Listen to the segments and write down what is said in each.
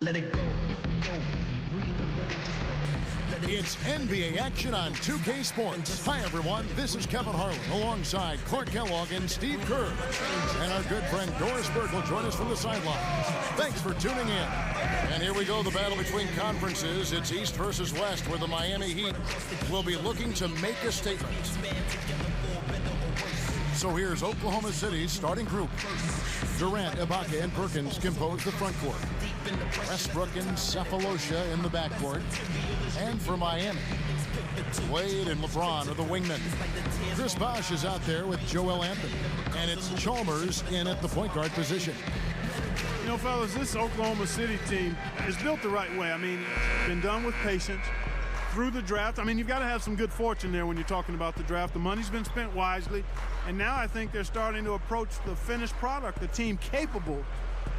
Let it go. It's NBA action on 2K Sports. Hi, everyone. This is Kevin Harlan alongside Clark Kellogg and Steve Kerr. And our good friend Doris Burke will join us from the sidelines. Thanks for tuning in. And here we go, the battle between conferences. It's East versus West, where the Miami Heat will be looking to make a statement. So here's Oklahoma City's starting group. Durant, Ibaka, and Perkins compose the front court. Westbrook and Cephalosha in the backcourt. And for Miami, Wade and LeBron are the wingmen. Chris Bosh is out there with Joel Anthony. And it's Chalmers in at the point guard position. You know, fellas, this Oklahoma City team is built the right way. I mean, it's been done with patience through the draft. I mean, you've got to have some good fortune there when you're talking about the draft. The money's been spent wisely. And now I think they're starting to approach the finished product, the team capable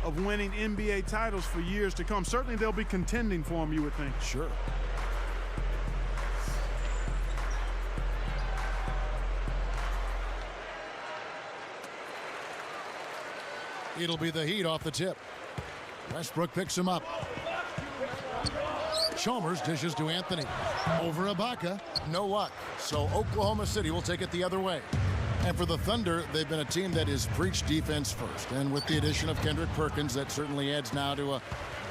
of winning NBA titles for years to come. Certainly they'll be contending for them, you would think. Sure. It'll be the Heat off the tip. Westbrook picks him up. Chalmers dishes to Anthony. Over Ibaka. No luck. So Oklahoma City will take it the other way. And for the Thunder, they've been a team that has preached defense first. And with the addition of Kendrick Perkins, that certainly adds now to a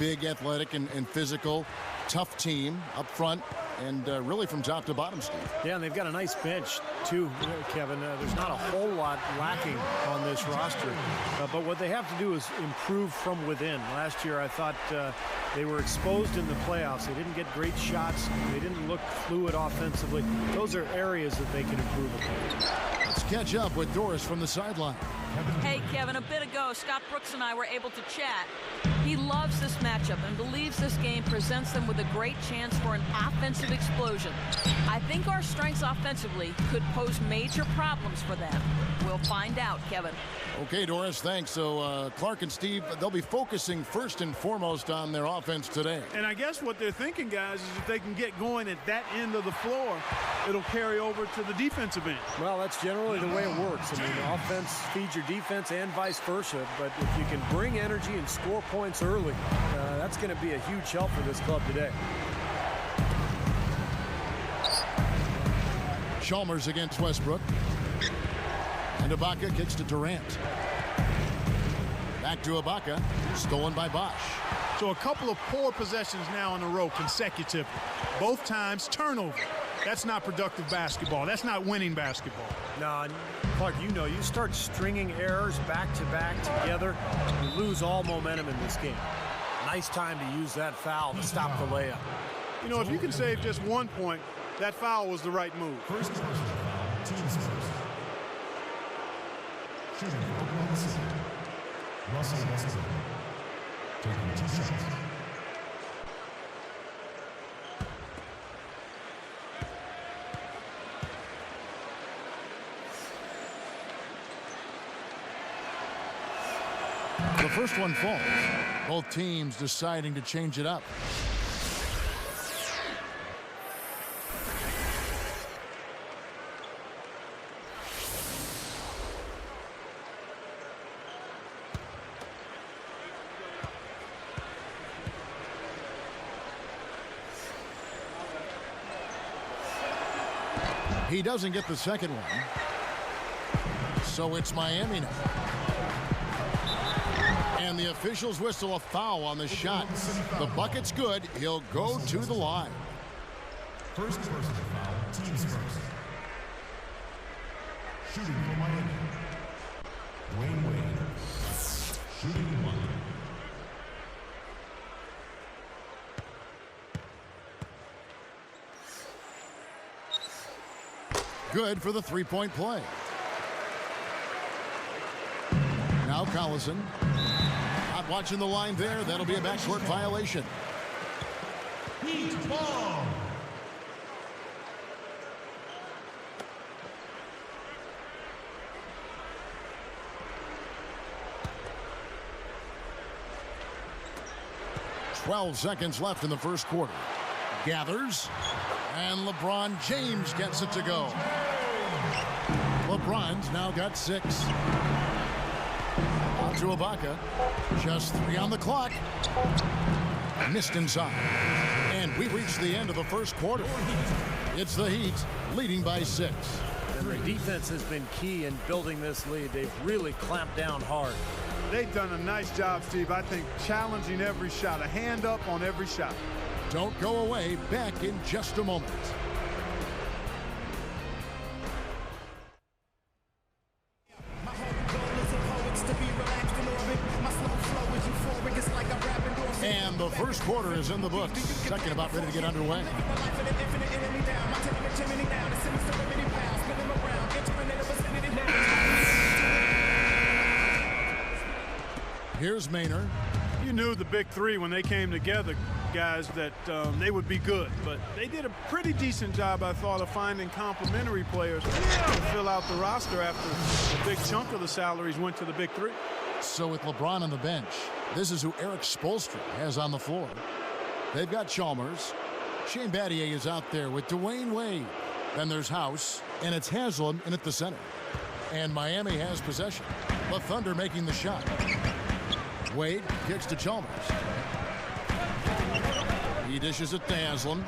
big, athletic, and physical, tough team up front. And really from top to bottom, Steve. Yeah, and they've got a nice bench, too, Kevin. There's not a whole lot lacking on this roster. But what they have to do is improve from within. Last year, I thought they were exposed in the playoffs. They didn't get great shots. They didn't look fluid offensively. Those are areas that they can improve upon. Let's catch up with Doris from the sideline. Hey, Kevin, a bit ago, Scott Brooks and I were able to chat. He loves this matchup and believes this game presents them with a great chance for an offensive explosion. I think our strengths offensively could pose major problems for them. We'll find out, Kevin. Okay, Doris, thanks. So Clark and Steve, they'll be focusing first and foremost on their offense today. And I guess what they're thinking, guys, is if they can get going at that end of the floor, it'll carry over to the defensive end. Well, that's generally the way it works. I mean, offense feeds your defense and vice versa. But if you can bring energy and score points early, that's going to be a huge help for this club today. Chalmers against Westbrook. And Ibaka kicks to Durant. Back to Ibaka. Stolen by Bosh. So a couple of poor possessions now in a row consecutively. Both times turnover. That's not productive basketball. That's not winning basketball. No, Clark, you know, you start stringing errors back-to-back together, you lose all momentum in this game. Nice time to use that foul to stop the layup. You know, if you can save just 1 point, that foul was the right move. First personal foul, team's first. Shooting for Oklahoma City. Russell Westbrook. Taking 2 shots. The first one falls. Both teams deciding to change it up. He doesn't get the second one. So it's Miami now. And the officials whistle a foul on the shot. The bucket's good. He'll go to the line. First personal foul, team's first. Shooting for Miami. Dwayne Wade. Shooting 1. Good for the three-point play. Now Collison. Not watching the line there. That'll be a backcourt violation. Heat ball. .12 seconds left in the first quarter. Gathers. And LeBron James gets it to go. LeBron's now got 6. On to Ibaka. Just 3 on the clock. missed inside. And we reached the end of the first quarter. It's the Heat leading by 6. And the defense has been key in building this lead. They've really clamped down hard. They've done a nice job, Steve. I think challenging every shot, a hand up on every shot. Don't go away. Back in just a moment. And the first quarter is in the books. Second about ready to get underway. Here's Maynard. You knew the big three when they came together, guys, that they would be good. But they did a pretty decent job, I thought, of finding complementary players to fill out the roster after a big chunk of the salaries went to the big three. So with LeBron on the bench, this is who Eric Spoelstra has on the floor. They've got Chalmers. Shane Battier is out there with Dwayne Wade. Then there's House, and it's Haslam in at the center. And Miami has possession. The Thunder making the shot. Wade kicks to Chalmers. He dishes it to Haslam.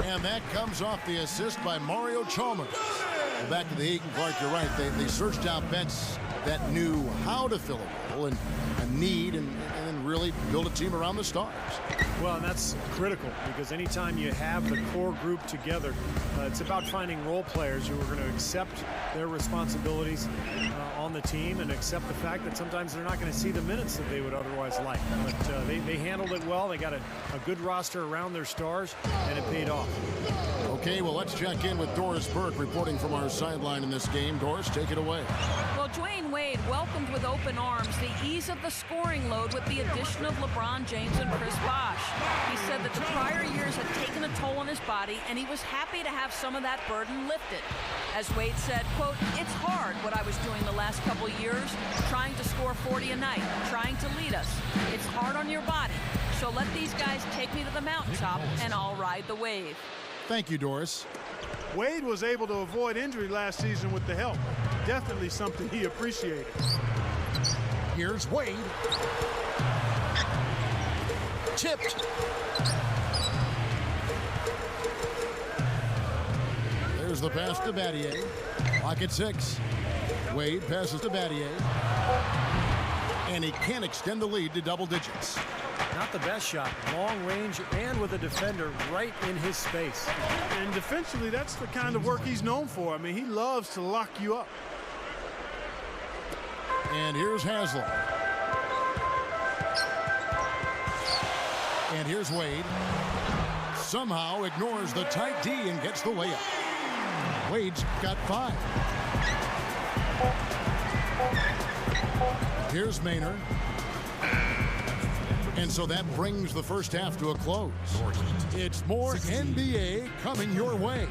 And that comes off the assist by Mario Chalmers. Well, back to the Heat, and Clark, you're right. They searched out bench that knew how to fill a role and a need and really build a team around the stars. Well, and that's critical because anytime you have the core group together, it's about finding role players who are going to accept their responsibilities on the team and accept the fact that sometimes they're not going to see the minutes that they would otherwise like. But they handled it well. They got a good roster around their stars, and it paid off. Okay, well, let's check in with Doris Burke reporting from our sideline in this game. Doris, take it away. Well, Dwayne Wade welcomed with open arms the ease of the scoring load with the addition of LeBron James and Chris Bosh. He said that the prior years had taken a toll on his body, and he was happy to have some of that burden lifted. As Wade said, quote, "It's hard what I was doing the last couple years, trying to score 40 a night, trying to lead us. It's hard on your body. So let these guys take me to the mountaintop, and I'll ride the wave." Thank you, Doris. Wade was able to avoid injury last season with the help. Definitely something he appreciated. Here's Wade. Tipped. There's the pass to Battier. Clock at 6. Wade passes to Battier. And he can't extend the lead to double digits. Not the best shot. Long range and with a defender right in his space. And defensively, that's the kind of work he's known for. I mean, he loves to lock you up. And here's Haslam. And here's Wade. Somehow ignores the tight D and gets the layup. Wade's got 5. Here's Maynard. And so that brings the first half to a close. It's more NBA coming your way.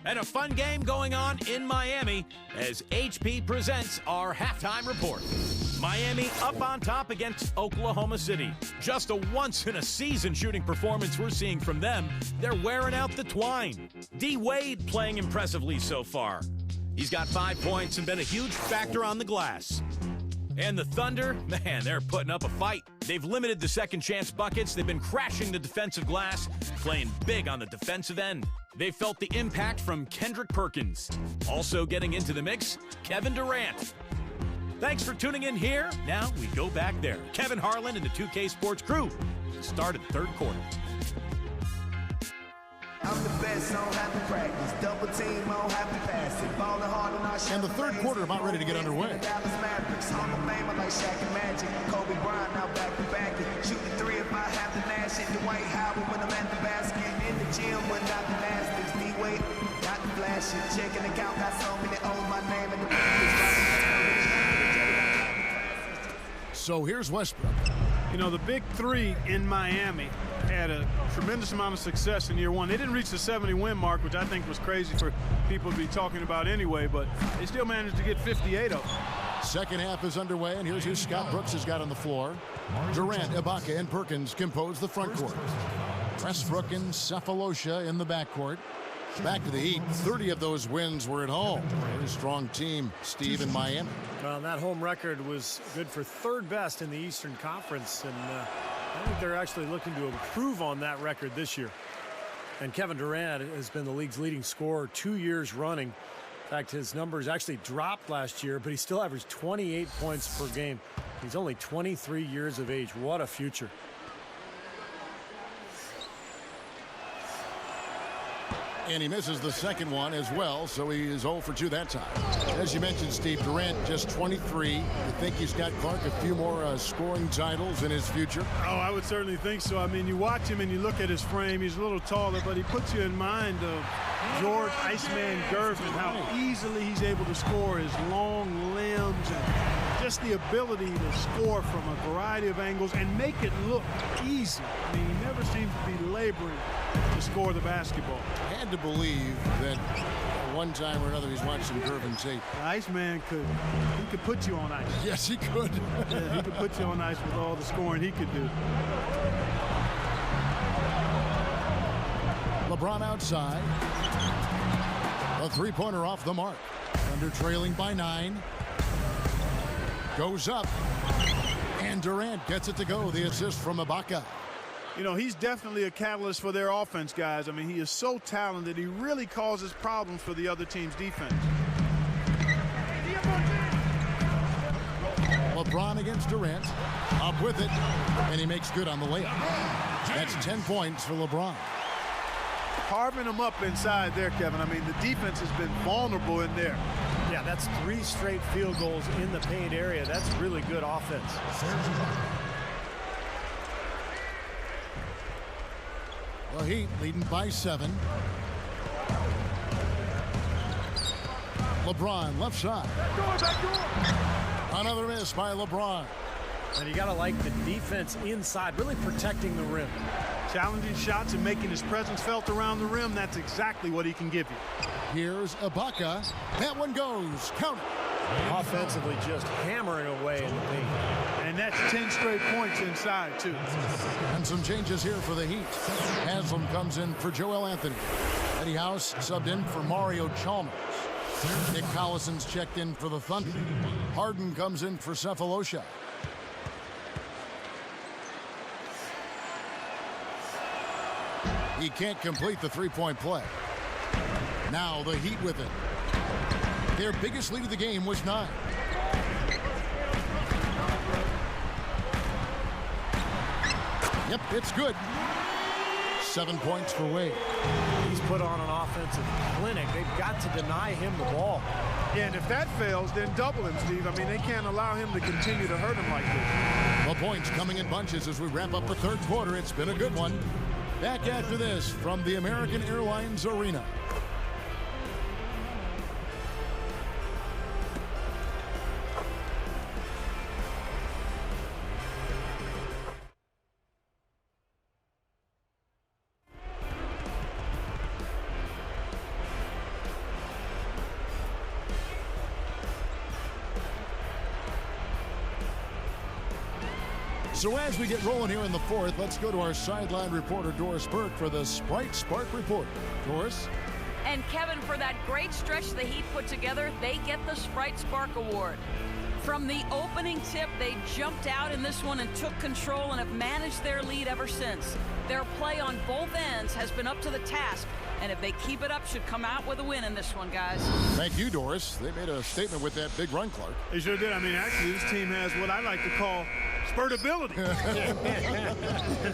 And a fun game going on in Miami as HP presents our halftime report. Miami up on top against Oklahoma City. Just a once-in-a-season shooting performance we're seeing from them. They're wearing out the twine. D. Wade playing impressively so far. He's got 5 points and been a huge factor on the glass. And the Thunder, man, they're putting up a fight. They've limited the second chance buckets. They've been crashing the defensive glass, playing big on the defensive end. They felt the impact from Kendrick Perkins. Also getting into the mix, Kevin Durant. Thanks for tuning in here. Now we go back there. Kevin Harlan and the 2K Sports crew started the third quarter. I'm the best, I don't have to practice. Double team, I don't have to pass it. Ballin' hard and I And the third quarter about ready to get underway. Dallas Mavericks, Hall of Famer like Shaq and Magic. Kobe Bryant now back to back. Shoot the 3 if I have to nash it. Dwight Howard when I'm at the basket. In the gym, but not the gymnastics. D-Wade, not the flash it. Checking the count, got so many O's my name in the So here's Westbrook. You know, the big three in Miami had a tremendous amount of success in year one. They didn't reach the 70-win mark, which I think was crazy for people to be talking about anyway, but they still managed to get 58 of them. Second half is underway, and here's who Scott Brooks has got on the floor. Durant, Ibaka, and Perkins compose the front court. Westbrook and Cephalosha in the backcourt. Back to the Heat. 30 of those wins were at home. Very strong team, Steve, in Miami. Well, that home record was good for third best in the Eastern Conference, and I think they're actually looking to improve on that record this year. And Kevin Durant has been the league's leading scorer 2 years running. In fact, his numbers actually dropped last year, but he still averaged 28 points per game. He's only 23 years of age. What a future. And he misses the second one as well, so he is 0 for 2 that time. As you mentioned, Steve, Durant just 23. You think he's got, Clark, a few more scoring titles in his future? Oh, I would certainly think so. I mean, you watch him and you look at his frame. He's a little taller, but he puts you in mind of George Iceman Gervin, how easily he's able to score, his long limbs, and just the ability to score from a variety of angles and make it look easy. I mean, he never seems to be laboring to score the basketball. I had to believe that one time or another he's watched some Gervin tape. The Iceman could put you on ice. Yes, he could. Yeah, he could put you on ice with all the scoring he could do. LeBron outside. A three-pointer off the mark. Thunder trailing by 9. Goes up. And Durant gets it to go. The assist from Ibaka. You know, he's definitely a catalyst for their offense, guys. I mean, he is so talented. He really causes problems for the other team's defense. LeBron against Durant. Up with it. And he makes good on the layup. That's 10 points for LeBron. Carving them up inside there, Kevin. I mean, the defense has been vulnerable in there. Yeah, that's 3 straight field goals in the paint area. That's really good offense. The Heat leading by 7. LeBron left side. Another miss by LeBron. And you got to like the defense inside, really protecting the rim. Challenging shots and making his presence felt around the rim. That's exactly what he can give you. Here's Ibaka. That one goes. Count it. Offensively just hammering away in the paint. And that's 10 straight points inside, too. And some changes here for the Heat. Haslam comes in for Joel Anthony. Eddie House subbed in for Mario Chalmers. Nick Collison's checked in for the Thunder. Harden comes in for Cephalosha. He can't complete the three-point play. Now the Heat with it. Their biggest lead of the game was 9. Yep, it's good. 7 points for Wade. He's put on an offensive clinic. They've got to deny him the ball. Yeah, and if that fails, then double him, Steve. I mean, they can't allow him to continue to hurt him like this. The points coming in bunches as we wrap up the third quarter. It's been a good one. Back after this from the American Airlines Arena. So as we get rolling here in the fourth, let's go to our sideline reporter, Doris Burke, for the Sprite Spark Report. Doris? And Kevin, for that great stretch the Heat put together, they get the Sprite Spark Award. From the opening tip, they jumped out in this one and took control and have managed their lead ever since. Their play on both ends has been up to the task, and if they keep it up, should come out with a win in this one, guys. Thank you, Doris. They made a statement with that big run, Clark. They sure did. I mean, actually, this team has what I like to call spurtability.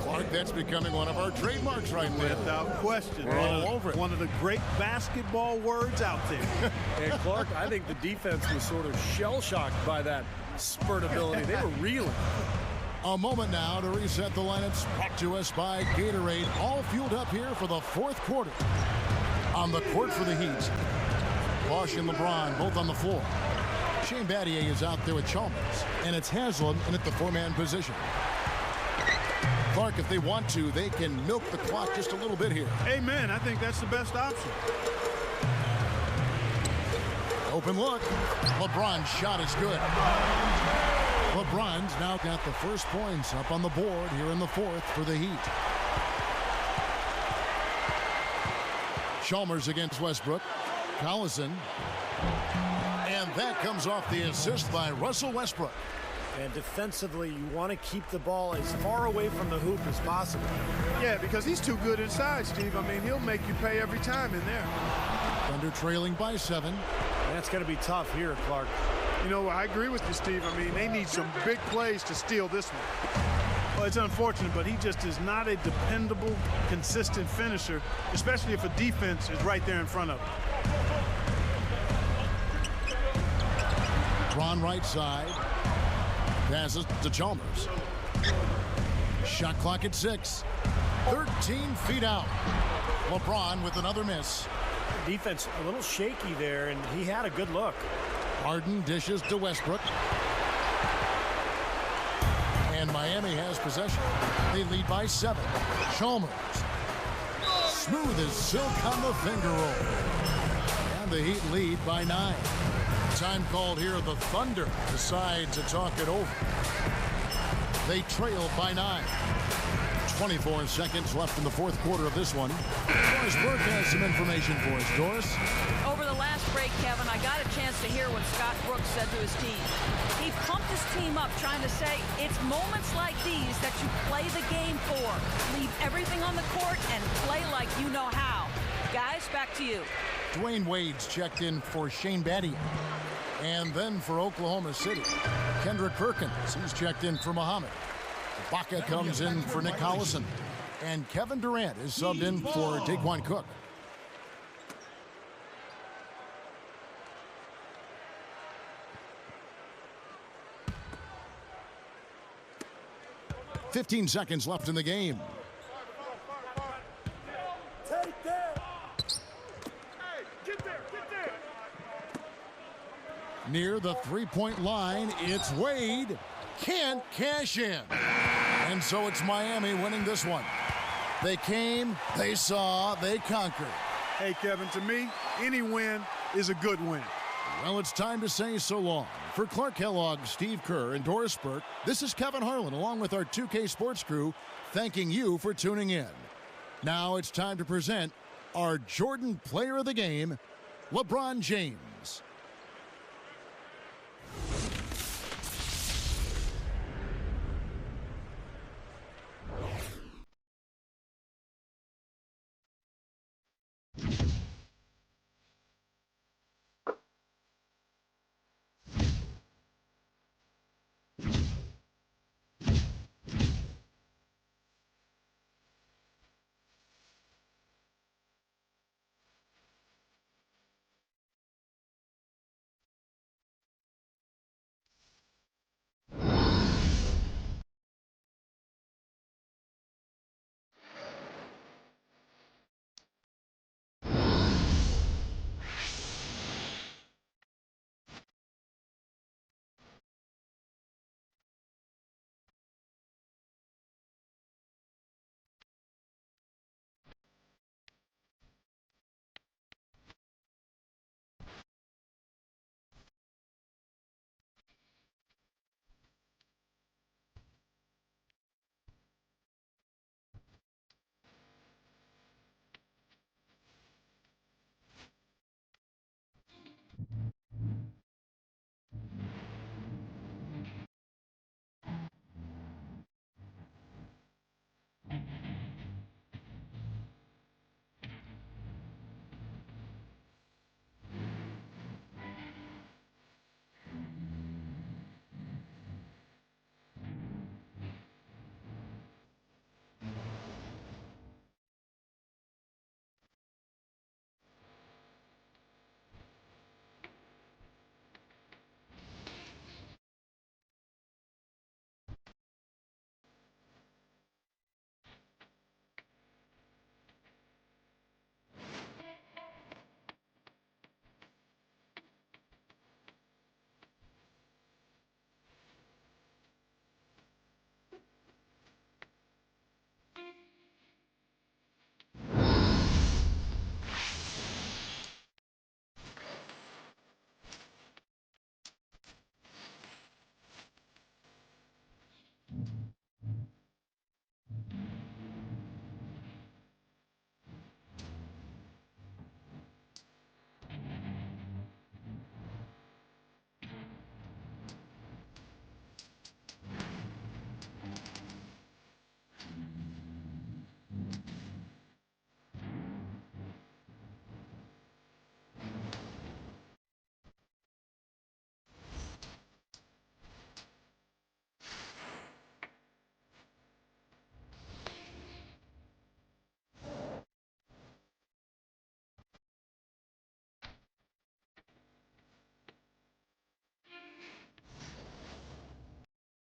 Clark, that's becoming one of our trademarks right now. Without question. We're all over it. One of the great basketball words out there. And Clark, I think the defense was sort of shell-shocked by that spurtability. They were reeling. A moment now to reset the lineups, brought to us by Gatorade, all fueled up here for the fourth quarter. On the court for the Heat, Bosch and LeBron both on the floor. Shane Battier is out there with Chalmers, and it's Haslam in at the 4-man position. Clark, if they want to, they can milk the clock just a little bit here. Amen. I think that's the best option. Open look. LeBron's shot is good. LeBron's now got the first points up on the board here in the fourth for the Heat. Chalmers against Westbrook. Collison. And that comes off the assist by Russell Westbrook. And defensively, you want to keep the ball as far away from the hoop as possible. Yeah, because he's too good inside, Steve. I mean, he'll make you pay every time in there. Thunder trailing by 7. That's going to be tough here, Clark. You know, I agree with you, Steve. I mean, they need some big plays to steal this one. Well, it's unfortunate, but he just is not a dependable, consistent finisher, especially if a defense is right there in front of him. Ron right side. Passes to Chalmers. Shot clock at 6. 13 feet out. LeBron with another miss. Defense a little shaky there, and he had a good look. Harden dishes to Westbrook. And Miami has possession. They lead by 7. Chalmers. Smooth as silk on the finger roll. And the Heat lead by 9. Time called here. The Thunder decide to talk it over. They trail by 9. 24 seconds left in the fourth quarter of this one. Doris Burke has some information for us. Doris? Over the last break, Kevin, I got a chance to hear what Scott Brooks said to his team. He pumped his team up, trying to say, it's moments like these that you play the game for. Leave everything on the court and play like you know how. Guys, back to you. Dwayne Wade's checked in for Shane Battier. And then for Oklahoma City, Kendrick Perkins. He's checked in for Muhammad. Baca comes in for Nick Collison. And Kevin Durant is subbed in for Daquan Cook. "15 seconds left in the game. Near the three-point line, it's Wade. Can't cash in. And so it's Miami winning this one. They came, they saw, they conquered. Hey, Kevin, to me, any win is a good win. Well, it's time to say so long. For Clark Kellogg, Steve Kerr, and Doris Burke, this is Kevin Harlan along with our 2K Sports crew thanking you for tuning in. Now it's time to present our Jordan Player of the Game, LeBron James.